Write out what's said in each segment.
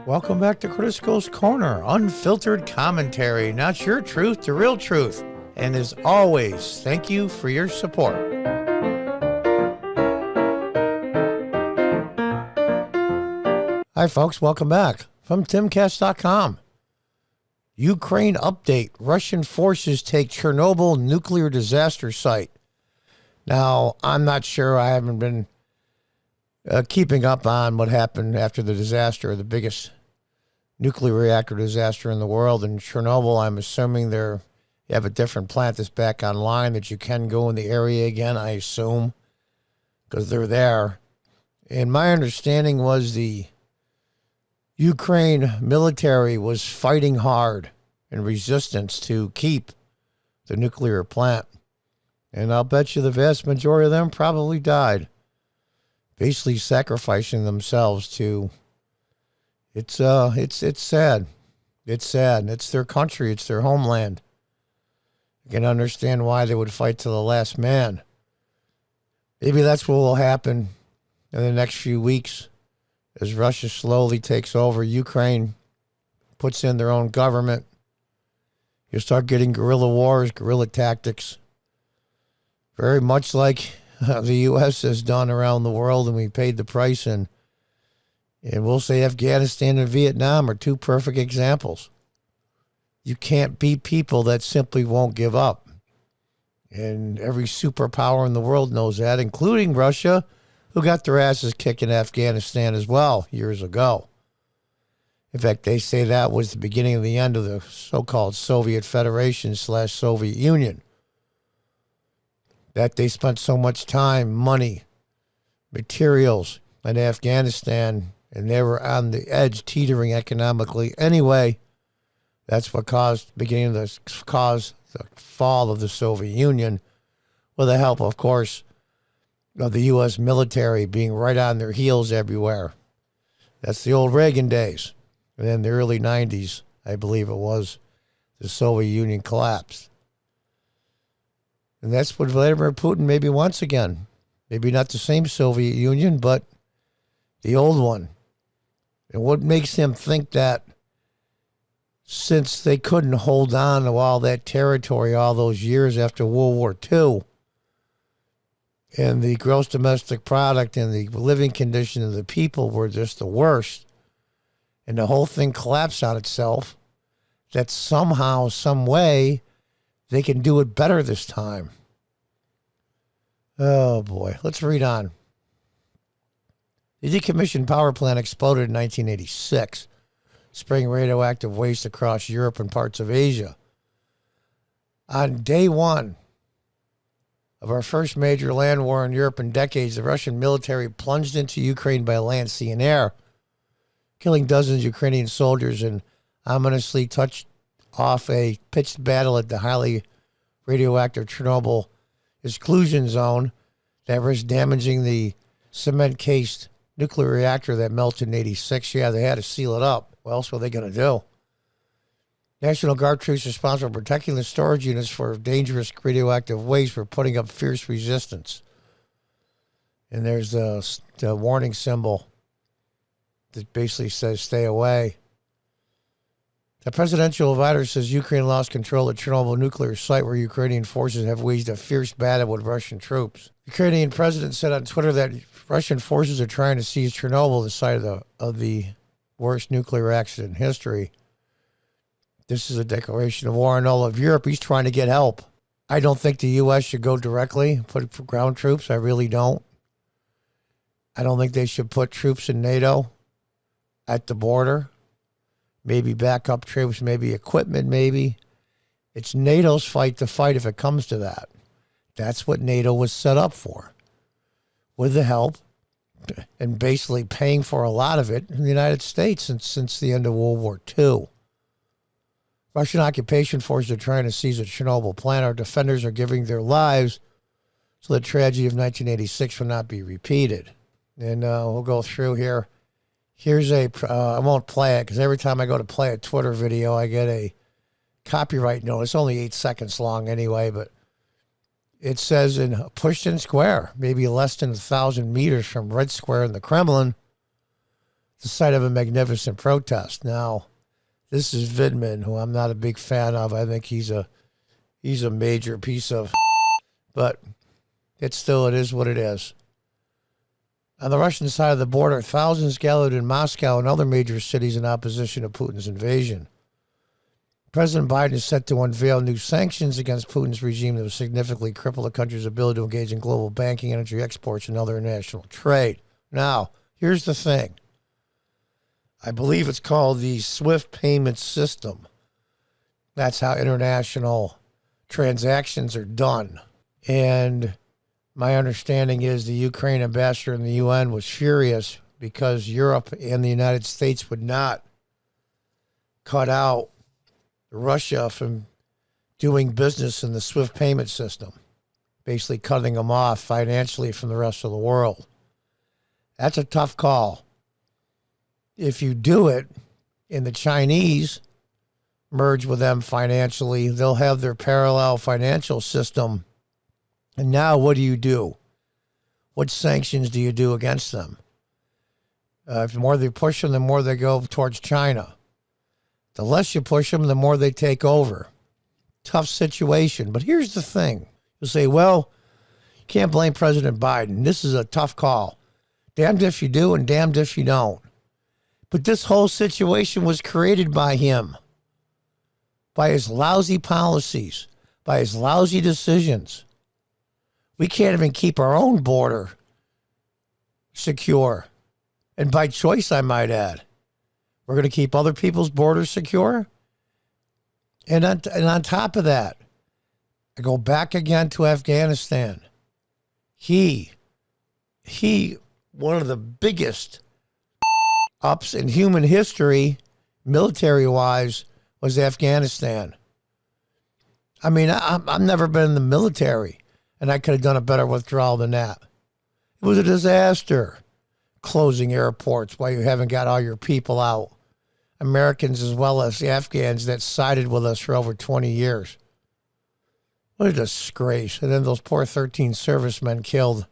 Welcome back to Crisco's Corner, unfiltered commentary, not your truth, the real truth. And as always, thank you for your support. Hi folks, welcome back from timcast.com. Ukraine update, Russian forces take Chernobyl nuclear disaster site. Now, I'm not sure, I haven't been keeping up on what happened after the disaster, the biggest nuclear reactor disaster in the world in Chernobyl. I'm assuming you have a different plant that's back online that you can go in the area again, I assume, because they're there. And my understanding was the Ukraine military was fighting hard in resistance to keep the nuclear plant. And I'll bet you the vast majority of them probably died, basically sacrificing themselves to. It's sad. It's sad. It's their country. It's their homeland. You can understand why they would fight to the last man. Maybe that's what will happen in the next few weeks as Russia slowly takes over Ukraine, puts in their own government. You'll start getting guerrilla wars, guerrilla tactics, very much like the U.S. has done around the world, and we paid the price in. And we'll say Afghanistan and Vietnam are two perfect examples. You can't beat people that simply won't give up. And every superpower in the world knows that, including Russia, who got their asses kicked in Afghanistan as well years ago. In fact, they say that was the beginning of the end of the so-called Soviet Federation / Soviet Union. That they spent so much time, money, materials in Afghanistan, and they were on the edge, teetering economically anyway. That's what caused the fall of the Soviet Union, with the help, of course, of the U.S. military being right on their heels everywhere. That's the old Reagan days. And then the early 90s, I believe it was, the Soviet Union collapsed. And that's what Vladimir Putin maybe wants again. Maybe not the same Soviet Union, but the old one. And what makes him think that, since they couldn't hold on to all that territory all those years after World War II, and the gross domestic product and the living condition of the people were just the worst, and the whole thing collapsed on itself, that somehow, some way, they can do it better this time. Oh boy, let's read on. The decommissioned power plant exploded in 1986, spraying radioactive waste across Europe and parts of Asia. On day one of our first major land war in Europe in decades, the Russian military plunged into Ukraine by land, sea, and air, killing dozens of Ukrainian soldiers and ominously touched off a pitched battle at the highly radioactive Chernobyl exclusion zone that risked damaging the cement-cased nuclear reactor that melted in 86. Yeah, they had to seal it up. What else were they going to do? National Guard troops responsible for protecting the storage units for dangerous radioactive waste were putting up fierce resistance. And there's the warning symbol that basically says, stay away. The presidential advisor says Ukraine lost control of Chernobyl nuclear site where Ukrainian forces have waged a fierce battle with Russian troops. The Ukrainian president said on Twitter that Russian forces are trying to seize Chernobyl, the site of the worst nuclear accident in history. This is a declaration of war on all of Europe. He's trying to get help. I don't think the U.S. should go directly, put ground troops. I really don't. I don't think they should put troops in NATO at the border. Maybe backup troops, maybe equipment, maybe. It's NATO's fight to fight if it comes to that. That's what NATO was set up for. With the help and basically paying for a lot of it in the United States since the end of World War II. Russian occupation forces are trying to seize a Chernobyl plant. Our defenders are giving their lives so the tragedy of 1986 will not be repeated. And we'll go through here. Here's I won't play it because every time I go to play a Twitter video, I get a copyright notice. It's only 8 seconds long anyway, but it says in Pushkin Square, maybe less than 1,000 meters from Red Square in the Kremlin, the site of a magnificent protest. Now, this is Vidman, who I'm not a big fan of. I think he's a major piece of, but it is what it is. On the Russian side of the border, thousands gathered in Moscow and other major cities in opposition to Putin's invasion. President Biden is set to unveil new sanctions against Putin's regime that will significantly cripple the country's ability to engage in global banking, energy exports, and other international trade. Now, here's the thing. I believe it's called the SWIFT payment system. That's how international transactions are done. And my understanding is the Ukraine ambassador in the UN was furious because Europe and the United States would not cut out Russia from doing business in the SWIFT payment system, basically cutting them off financially from the rest of the world. That's a tough call. If you do it and the Chinese merge with them financially, they'll have their parallel financial system. And now what do? What sanctions do you do against them? If the more they push them, the more they go towards China. The less you push them, the more they take over. Tough situation. But here's the thing. You'll say, well, you can't blame President Biden. This is a tough call. Damned if you do and damned if you don't. But this whole situation was created by him, by his lousy policies, by his lousy decisions. We can't even keep our own border secure. And by choice, I might add. We're going to keep other people's borders secure. And on top of that, I go back again to Afghanistan. He, one of the biggest ups in human history, military-wise, was Afghanistan. I mean, I've never been in the military, and I could have done a better withdrawal than that. It was a disaster, closing airports while you haven't got all your people out. Americans as well as the Afghans that sided with us for over 20 years. What a disgrace. And then those poor 13 servicemen killed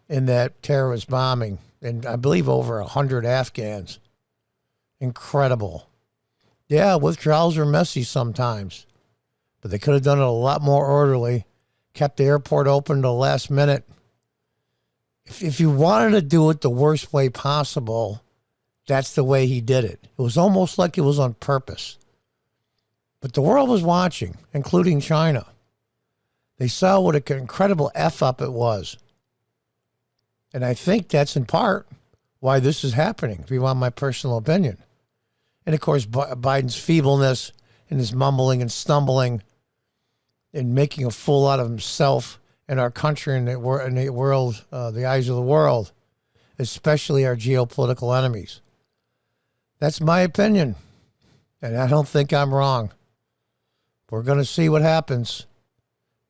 in that terrorist bombing. And I believe over 100 Afghans. Incredible. Yeah, withdrawals are messy sometimes. But they could have done it a lot more orderly. Kept the airport open to the last minute. If you wanted to do it the worst way possible, that's the way he did it. It was almost like it was on purpose. But the world was watching, including China. They saw what an incredible F-up it was. And I think that's in part why this is happening, if you want my personal opinion. And, of course, Biden's feebleness and his mumbling and stumbling and making a fool out of himself and our country and the world, the eyes of the world, especially our geopolitical enemies. That's my opinion, and I don't think I'm wrong. We're going to see what happens.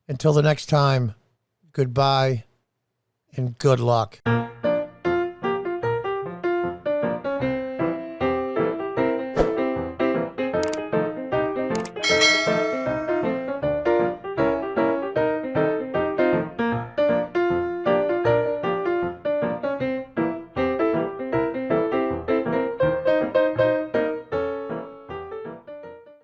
Until the next time, goodbye and good luck.